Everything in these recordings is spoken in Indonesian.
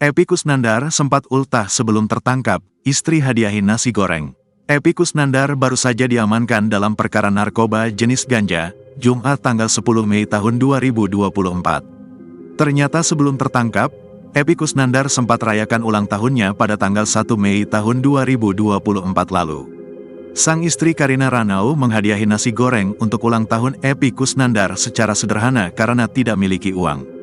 Epy Kusnandar sempat ultah sebelum tertangkap, istri hadiahin nasi goreng. Epy Kusnandar baru saja diamankan dalam perkara narkoba jenis ganja, Jumat tanggal 10 Mei tahun 2024. Ternyata sebelum tertangkap, Epy Kusnandar sempat rayakan ulang tahunnya pada tanggal 1 Mei tahun 2024 lalu. Sang istri Karina Ranau menghadiahi nasi goreng untuk ulang tahun Epy Kusnandar secara sederhana karena tidak miliki uang.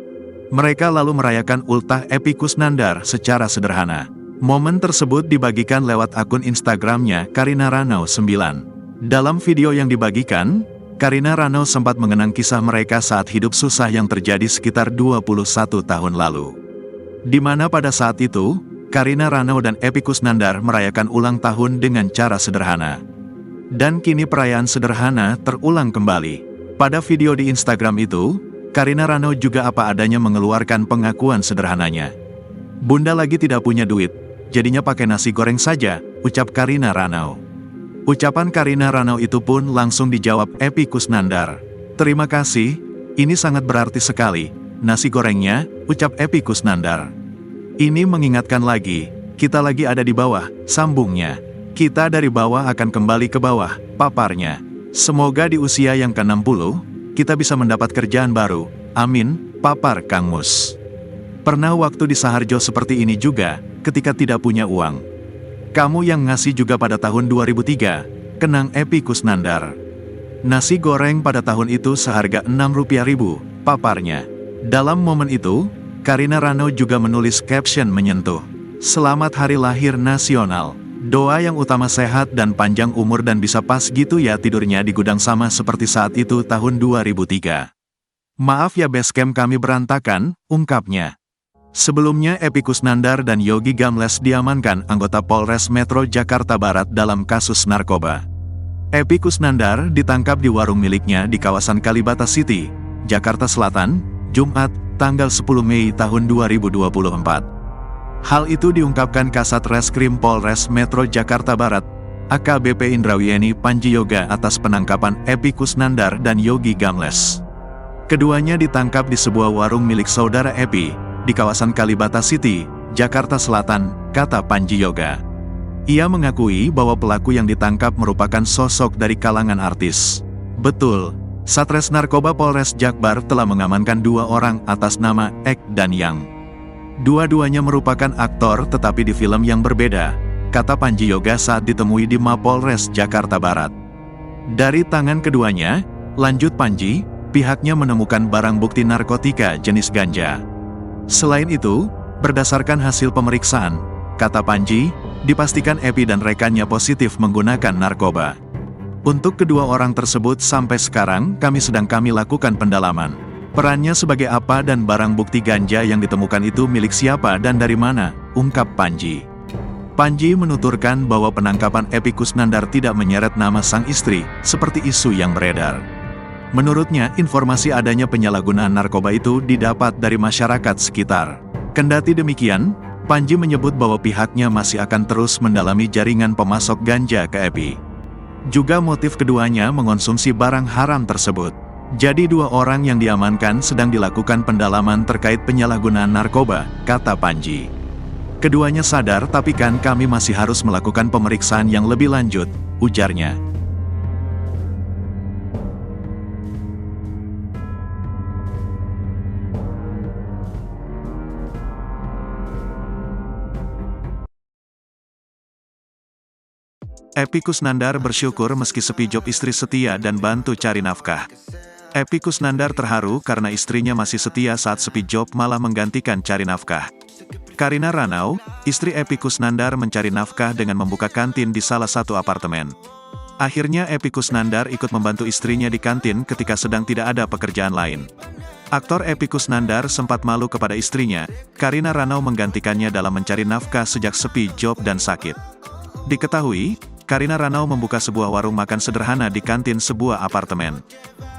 Mereka lalu merayakan ultah Epy Kusnandar secara sederhana. Momen tersebut dibagikan lewat akun Instagramnya Karina Ranau 9. Dalam video yang dibagikan, Karina Ranau sempat mengenang kisah mereka saat hidup susah yang terjadi sekitar 21 tahun lalu. Di mana pada saat itu, Karina Ranau dan Epy Kusnandar merayakan ulang tahun dengan cara sederhana. Dan kini perayaan sederhana terulang kembali. Pada video di Instagram itu, Karina Ranau juga apa adanya mengeluarkan pengakuan sederhananya. Bunda lagi tidak punya duit, jadinya pakai nasi goreng saja, ucap Karina Ranau. Ucapan Karina Ranau itu pun langsung dijawab Epy Kusnandar. Terima kasih, ini sangat berarti sekali, nasi gorengnya, ucap Epy Kusnandar. Ini mengingatkan lagi, kita lagi ada di bawah, sambungnya. Kita dari bawah akan kembali ke bawah, paparnya. Semoga di usia yang ke-60, kita bisa mendapat kerjaan baru, amin, papar Kang Mus. Pernah waktu di Saharjo seperti ini juga, ketika tidak punya uang. Kamu yang ngasih juga pada tahun 2003, kenang Epy Kusnandar. Nasi goreng pada tahun itu seharga Rp6.000, paparnya. Dalam momen itu, Karina Ranau juga menulis caption menyentuh. Selamat Hari Lahir Nasional. Doa yang utama sehat dan panjang umur dan bisa pas gitu ya tidurnya di gudang sama seperti saat itu tahun 2003. Maaf ya basecamp kami berantakan, ungkapnya. Sebelumnya Epy Kusnandar dan Yogi Gamles diamankan anggota Polres Metro Jakarta Barat dalam kasus narkoba. Epy Kusnandar ditangkap di warung miliknya di kawasan Kalibata City, Jakarta Selatan, Jumat, tanggal 10 Mei tahun 2024. Hal itu diungkapkan Kasat Reskrim Polres Metro Jakarta Barat, AKBP Indrawieni Panji Yoga atas penangkapan Epy Kusnandar dan Yogi Gamles. Keduanya ditangkap di sebuah warung milik saudara Epy, di kawasan Kalibata City, Jakarta Selatan, kata Panji Yoga. Ia mengakui bahwa pelaku yang ditangkap merupakan sosok dari kalangan artis. Betul, Satres Narkoba Polres Jakbar telah mengamankan 2 orang atas nama Ek dan Yang. Dua-duanya merupakan aktor tetapi di film yang berbeda, kata Panji Yoga saat ditemui di Mapolres Jakarta Barat. Dari tangan keduanya, lanjut Panji, pihaknya menemukan barang bukti narkotika jenis ganja. Selain itu, berdasarkan hasil pemeriksaan, kata Panji, dipastikan Epy dan rekannya positif menggunakan narkoba. Untuk kedua orang tersebut sampai sekarang kami lakukan pendalaman. Perannya sebagai apa dan barang bukti ganja yang ditemukan itu milik siapa dan dari mana, ungkap Panji. Panji menuturkan bahwa penangkapan Epy Kusnandar tidak menyeret nama sang istri, seperti isu yang beredar. Menurutnya, informasi adanya penyalahgunaan narkoba itu didapat dari masyarakat sekitar. Kendati demikian, Panji menyebut bahwa pihaknya masih akan terus mendalami jaringan pemasok ganja ke Epy. Juga motif keduanya mengonsumsi barang haram tersebut. Jadi 2 orang yang diamankan sedang dilakukan pendalaman terkait penyalahgunaan narkoba, kata Panji. Keduanya sadar tapi kan kami masih harus melakukan pemeriksaan yang lebih lanjut, ujarnya. Epy Kusnandar bersyukur meski sepi job istri setia dan bantu cari nafkah. Epy Kusnandar terharu karena istrinya masih setia saat sepi job malah menggantikan cari nafkah. Karina Ranau, istri Epy Kusnandar mencari nafkah dengan membuka kantin di salah satu apartemen. Akhirnya Epy Kusnandar ikut membantu istrinya di kantin ketika sedang tidak ada pekerjaan lain. Aktor Epy Kusnandar sempat malu kepada istrinya, Karina Ranau menggantikannya dalam mencari nafkah sejak sepi job dan sakit. Diketahui, Karina Ranau membuka sebuah warung makan sederhana di kantin sebuah apartemen.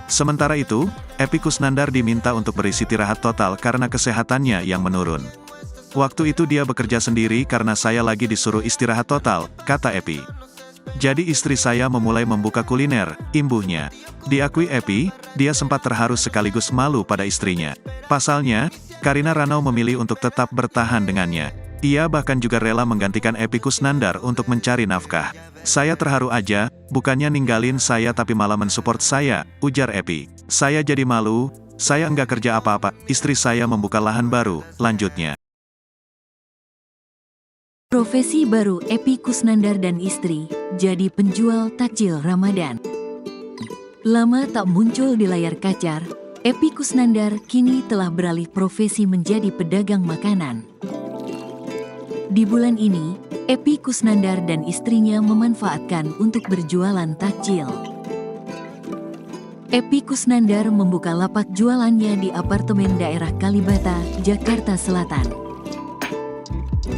Sementara itu, Epy Kusnandar diminta untuk beristirahat total karena kesehatannya yang menurun. Waktu itu dia bekerja sendiri karena saya lagi disuruh istirahat total, kata Epy. Jadi istri saya memulai membuka kuliner, imbuhnya. Diakui Epy, dia sempat terharu sekaligus malu pada istrinya. Pasalnya, Karina Ranau memilih untuk tetap bertahan dengannya. Ia bahkan juga rela menggantikan Epy Kusnandar untuk mencari nafkah. "Saya terharu aja, bukannya ninggalin saya tapi malah mensupport saya," ujar Epy. "Saya jadi malu, saya enggak kerja apa-apa, istri saya membuka lahan baru," lanjutnya. Profesi baru Epy Kusnandar dan istri, jadi penjual takjil Ramadan. Lama tak muncul di layar kaca, Epy Kusnandar kini telah beralih profesi menjadi pedagang makanan. Di bulan ini, Epy Kusnandar dan istrinya memanfaatkan untuk berjualan takjil. Epy Kusnandar membuka lapak jualannya di apartemen daerah Kalibata, Jakarta Selatan.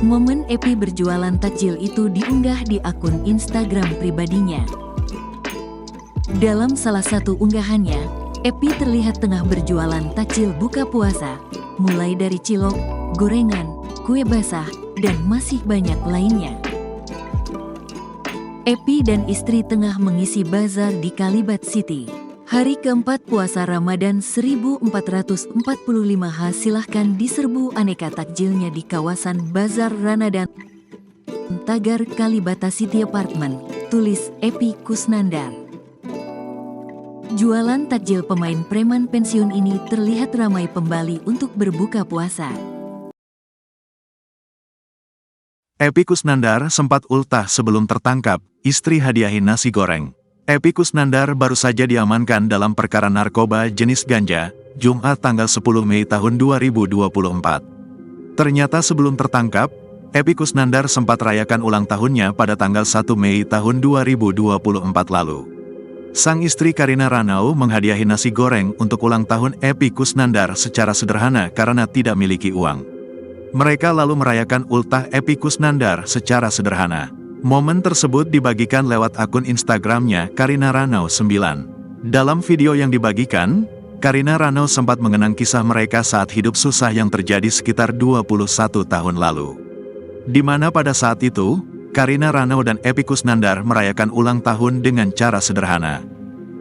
Momen Epy berjualan takjil itu diunggah di akun Instagram pribadinya. Dalam salah satu unggahannya, Epy terlihat tengah berjualan takjil buka puasa, mulai dari cilok, gorengan, kue basah, dan masih banyak lainnya. Epy dan istri tengah mengisi bazar di Kalibat City. Hari keempat puasa Ramadan 1445 silahkan diserbu aneka takjilnya di kawasan Bazar Ramadan Tagar Kalibata City Apartment, tulis Epy Kusnandar. Jualan takjil pemain preman pensiun ini terlihat ramai pembeli untuk berbuka puasa. Epy Kusnandar sempat ultah sebelum tertangkap, istri hadiahin nasi goreng. Epy Kusnandar baru saja diamankan dalam perkara narkoba jenis ganja, Jumat tanggal 10 Mei tahun 2024. Ternyata sebelum tertangkap, Epy Kusnandar sempat rayakan ulang tahunnya pada tanggal 1 Mei tahun 2024 lalu. Sang istri Karina Ranau menghadiahi nasi goreng untuk ulang tahun Epy Kusnandar secara sederhana karena tidak miliki uang. Mereka lalu merayakan ultah Epy Kusnandar secara sederhana. Momen tersebut dibagikan lewat akun Instagramnya Karina Ranau 9. Dalam video yang dibagikan, Karina Ranau sempat mengenang kisah mereka saat hidup susah yang terjadi sekitar 21 tahun lalu. Di mana pada saat itu, Karina Ranau dan Epy Kusnandar merayakan ulang tahun dengan cara sederhana.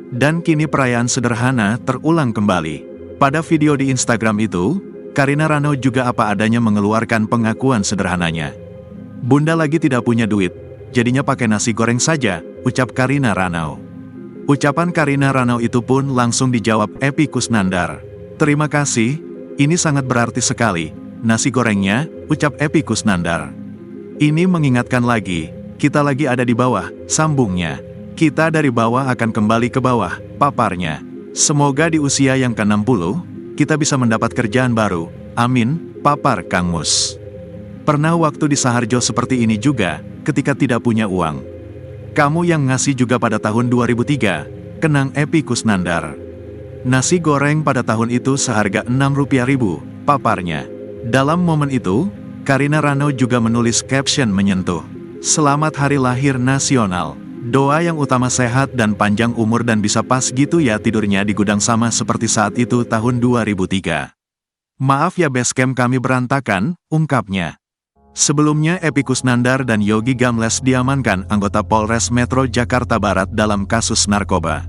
Dan kini perayaan sederhana terulang kembali. Pada video di Instagram itu, Karina Ranau juga apa adanya mengeluarkan pengakuan sederhananya. "Bunda lagi tidak punya duit, jadinya pakai nasi goreng saja," ucap Karina Ranau. Ucapan Karina Ranau itu pun langsung dijawab Epy Kusnandar. "Terima kasih, ini sangat berarti sekali, nasi gorengnya," ucap Epy Kusnandar. "Ini mengingatkan lagi, kita lagi ada di bawah," sambungnya. "Kita dari bawah akan kembali ke bawah," paparnya. "Semoga di usia yang ke-60, kita bisa mendapat kerjaan baru, amin," papar Kang Mus. "Pernah waktu di Saharjo seperti ini juga, ketika tidak punya uang. Kamu yang ngasih juga pada tahun 2003, kenang Epy Kusnandar. Nasi goreng pada tahun itu seharga Rp6.000, paparnya. Dalam momen itu, Karina Ranau juga menulis caption menyentuh, "Selamat Hari Lahir Nasional. Doa yang utama sehat dan panjang umur dan bisa pas gitu ya tidurnya di gudang sama seperti saat itu tahun 2003. Maaf ya basecamp kami berantakan," ungkapnya. Sebelumnya Epy Kusnandar dan Yogi Gamles diamankan anggota Polres Metro Jakarta Barat dalam kasus narkoba.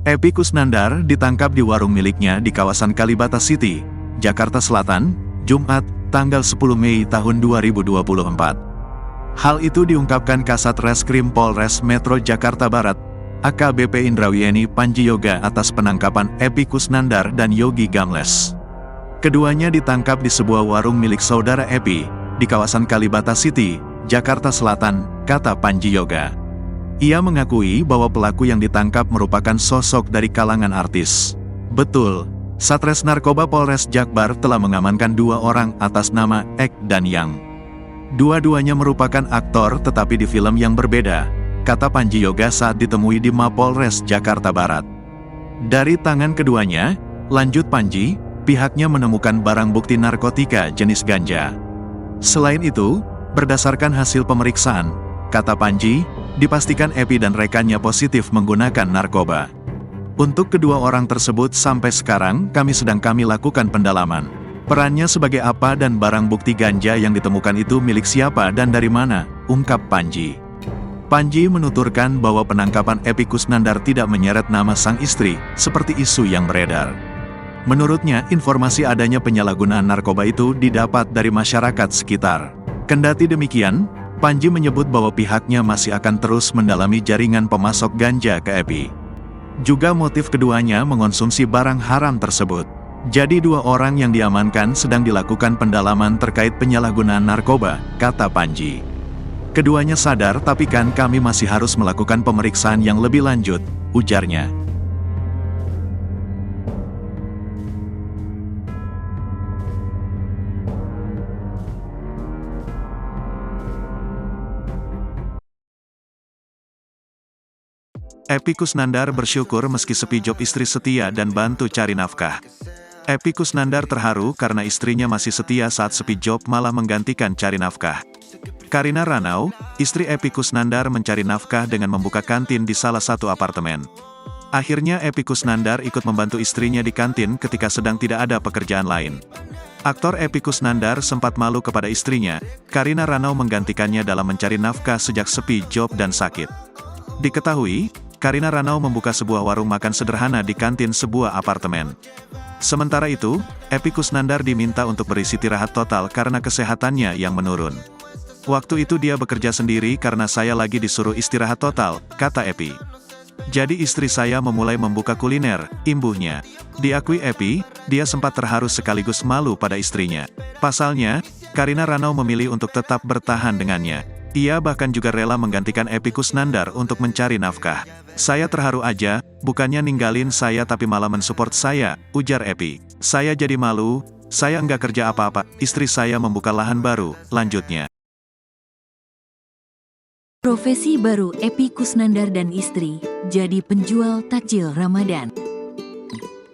Epy Kusnandar ditangkap di warung miliknya di kawasan Kalibata City, Jakarta Selatan, Jumat, tanggal 10 Mei tahun 2024. Hal itu diungkapkan Kasat Reskrim Polres Metro Jakarta Barat, AKBP Indrawieni Panji Yoga atas penangkapan Epy Kusnandar dan Yogi Gamles. Keduanya ditangkap di sebuah warung milik saudara Epy, di kawasan Kalibata City, Jakarta Selatan, kata Panji Yoga. Ia mengakui bahwa pelaku yang ditangkap merupakan sosok dari kalangan artis. Betul, Satres Narkoba Polres Jakbar telah mengamankan 2 orang atas nama Ek dan Yang. Dua-duanya merupakan aktor tetapi di film yang berbeda, kata Panji Yoga saat ditemui di Mapolres Jakarta Barat. Dari tangan keduanya, lanjut Panji, pihaknya menemukan barang bukti narkotika jenis ganja. Selain itu, berdasarkan hasil pemeriksaan, kata Panji, dipastikan Epy dan rekannya positif menggunakan narkoba. Untuk kedua orang tersebut sampai sekarang kami lakukan pendalaman. Perannya sebagai apa dan barang bukti ganja yang ditemukan itu milik siapa dan dari mana, ungkap Panji. Panji menuturkan bahwa penangkapan Epy Kusnandar tidak menyeret nama sang istri, seperti isu yang beredar. Menurutnya, informasi adanya penyalahgunaan narkoba itu didapat dari masyarakat sekitar. Kendati demikian, Panji menyebut bahwa pihaknya masih akan terus mendalami jaringan pemasok ganja ke EPI. Juga motif keduanya mengonsumsi barang haram tersebut. Jadi 2 orang yang diamankan sedang dilakukan pendalaman terkait penyalahgunaan narkoba, kata Panji. Keduanya sadar tapi kan kami masih harus melakukan pemeriksaan yang lebih lanjut, ujarnya. Epy Kusnandar bersyukur meski sepi job istri setia dan bantu cari nafkah. Epy Kusnandar terharu karena istrinya masih setia saat sepi job malah menggantikan cari nafkah. Karina Ranau, istri Epy Kusnandar mencari nafkah dengan membuka kantin di salah satu apartemen. Akhirnya Epy Kusnandar ikut membantu istrinya di kantin ketika sedang tidak ada pekerjaan lain. Aktor Epy Kusnandar sempat malu kepada istrinya, Karina Ranau menggantikannya dalam mencari nafkah sejak sepi job dan sakit. Diketahui, Karina Ranau membuka sebuah warung makan sederhana di kantin sebuah apartemen. Sementara itu, Epy Kusnandar diminta untuk beristirahat total karena kesehatannya yang menurun. Waktu itu dia bekerja sendiri karena saya lagi disuruh istirahat total, kata Epy. Jadi istri saya memulai membuka kuliner, imbuhnya. Diakui Epy, dia sempat terharu sekaligus malu pada istrinya. Pasalnya, Karina Ranau memilih untuk tetap bertahan dengannya. Ia bahkan juga rela menggantikan Epy Kusnandar untuk mencari nafkah. Saya terharu aja, bukannya ninggalin saya tapi malah mensupport saya, ujar Epy. Saya jadi malu, saya enggak kerja apa-apa, istri saya membuka lahan baru, lanjutnya. Profesi baru Epy Kusnandar dan istri, jadi penjual takjil Ramadan.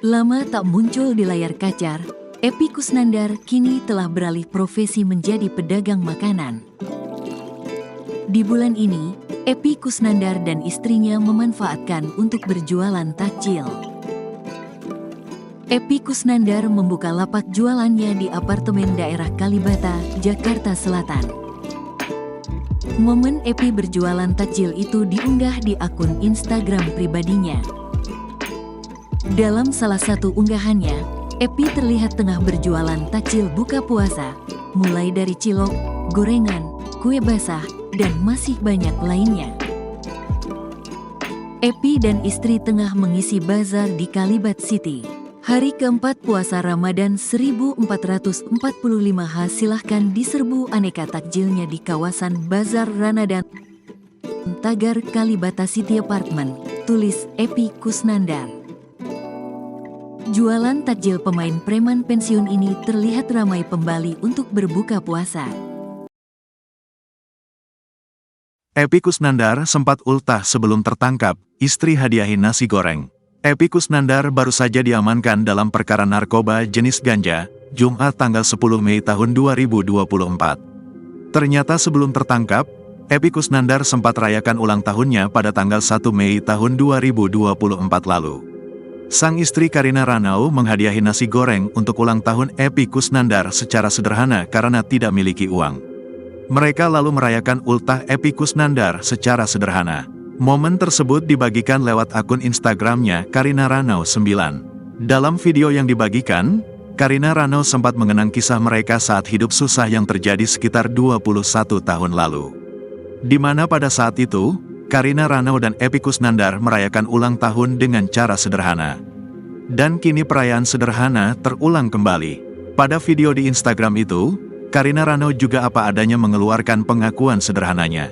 Lama tak muncul di layar kacar, Epy Kusnandar kini telah beralih profesi menjadi pedagang makanan. Di bulan ini, Epy Kusnandar dan istrinya memanfaatkan untuk berjualan takjil. Epy Kusnandar membuka lapak jualannya di apartemen daerah Kalibata, Jakarta Selatan. Momen Epy berjualan takjil itu diunggah di akun Instagram pribadinya. Dalam salah satu unggahannya, Epy terlihat tengah berjualan takjil buka puasa, mulai dari cilok, gorengan, kue basah, dan masih banyak lainnya. Epy dan istri tengah mengisi bazar di Kalibat City. Hari keempat puasa Ramadan 1445 silahkan diserbu aneka takjilnya di kawasan Bazar Ramadan Tagar Kalibata City Apartment, tulis Epy Kusnandar. Jualan takjil pemain preman pensiun ini terlihat ramai pembeli untuk berbuka puasa. Epy Kusnandar sempat ultah sebelum tertangkap, istri hadiahin nasi goreng. Epy Kusnandar baru saja diamankan dalam perkara narkoba jenis ganja, Jumat tanggal 10 Mei tahun 2024. Ternyata sebelum tertangkap, Epy Kusnandar sempat rayakan ulang tahunnya pada tanggal 1 Mei tahun 2024 lalu. Sang istri Karina Ranau menghadiahi nasi goreng untuk ulang tahun Epy Kusnandar secara sederhana karena tidak miliki uang. Mereka lalu merayakan ultah Epy Kusnandar secara sederhana. Momen tersebut dibagikan lewat akun Instagramnya Karina Ranau 9. Dalam video yang dibagikan, Karina Ranau sempat mengenang kisah mereka saat hidup susah yang terjadi sekitar 21 tahun lalu. Di mana pada saat itu, Karina Ranau dan Epy Kusnandar merayakan ulang tahun dengan cara sederhana. Dan kini perayaan sederhana terulang kembali. Pada video di Instagram itu, Karina Ranau juga apa adanya mengeluarkan pengakuan sederhananya.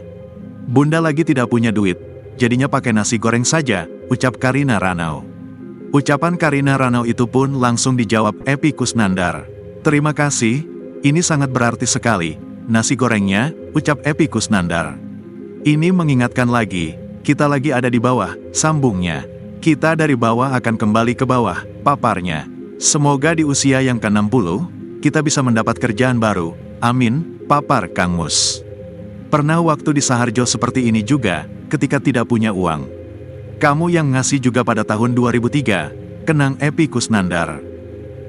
Bunda lagi tidak punya duit, jadinya pakai nasi goreng saja, ucap Karina Ranau. Ucapan Karina Ranau itu pun langsung dijawab Epy Kusnandar. Terima kasih, ini sangat berarti sekali, nasi gorengnya, ucap Epy Kusnandar. Ini mengingatkan lagi, kita lagi ada di bawah, sambungnya. Kita dari bawah akan kembali ke bawah, paparnya. Semoga di usia yang ke-60, kita bisa mendapat kerjaan baru, amin, papar Kang Mus. Pernah waktu di Saharjo seperti ini juga, ketika tidak punya uang. Kamu yang ngasih juga pada tahun 2003, kenang Epy Kusnandar.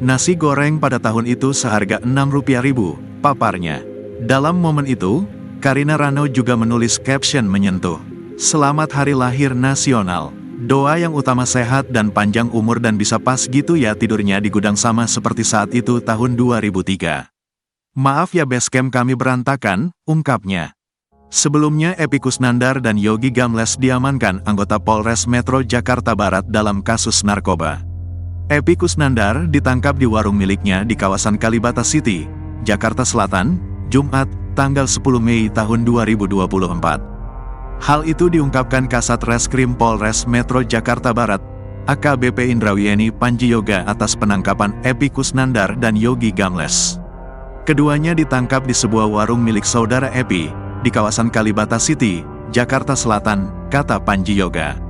Nasi goreng pada tahun itu seharga Rp6.000, paparnya. Dalam momen itu, Karina Ranau juga menulis caption menyentuh. Selamat Hari Lahir Nasional. Doa yang utama sehat dan panjang umur dan bisa pas gitu ya tidurnya di gudang sama seperti saat itu tahun 2003. Maaf ya basecamp kami berantakan, ungkapnya. Sebelumnya Epy Kusnandar dan Yogi Gamles diamankan anggota Polres Metro Jakarta Barat dalam kasus narkoba. Epy Kusnandar ditangkap di warung miliknya di kawasan Kalibata City, Jakarta Selatan, Jumat, tanggal 10 Mei tahun 2024. Hal itu diungkapkan Kasat Reskrim Polres Metro Jakarta Barat, AKBP Indrawieni Panji Yoga atas penangkapan Epy Kusnandar dan Yogi Gamles. Keduanya ditangkap di sebuah warung milik saudara Epy, di kawasan Kalibata City, Jakarta Selatan, kata Panji Yoga.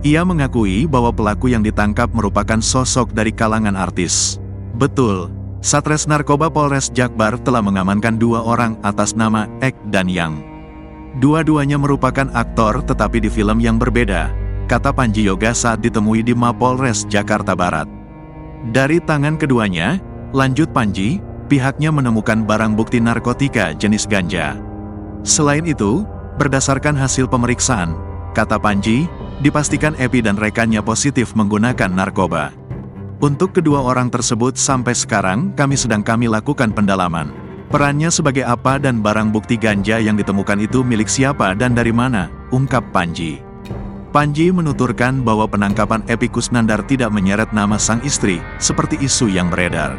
Ia mengakui bahwa pelaku yang ditangkap merupakan sosok dari kalangan artis. Betul, Satres Narkoba Polres Jakbar telah mengamankan 2 orang atas nama Ek dan Yang. Dua-duanya merupakan aktor tetapi di film yang berbeda, kata Panji Yoga saat ditemui di Mapolres Jakarta Barat. Dari tangan keduanya, lanjut Panji, pihaknya menemukan barang bukti narkotika jenis ganja. Selain itu, berdasarkan hasil pemeriksaan, kata Panji, dipastikan Epy dan rekannya positif menggunakan narkoba. Untuk kedua orang tersebut sampai sekarang kami lakukan pendalaman. Perannya sebagai apa dan barang bukti ganja yang ditemukan itu milik siapa dan dari mana, ungkap Panji. Panji menuturkan bahwa penangkapan Epy Kusnandar tidak menyeret nama sang istri, seperti isu yang beredar.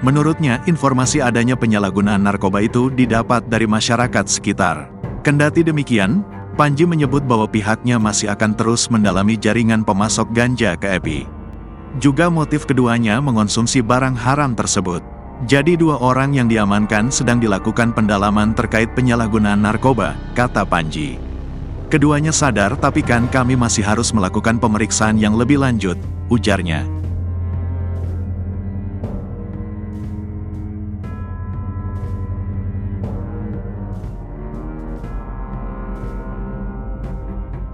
Menurutnya, informasi adanya penyalahgunaan narkoba itu didapat dari masyarakat sekitar. Kendati demikian, Panji menyebut bahwa pihaknya masih akan terus mendalami jaringan pemasok ganja ke Epy. Juga motif keduanya mengonsumsi barang haram tersebut. Jadi 2 orang yang diamankan sedang dilakukan pendalaman terkait penyalahgunaan narkoba, kata Panji. Keduanya sadar tapi kan kami masih harus melakukan pemeriksaan yang lebih lanjut, ujarnya.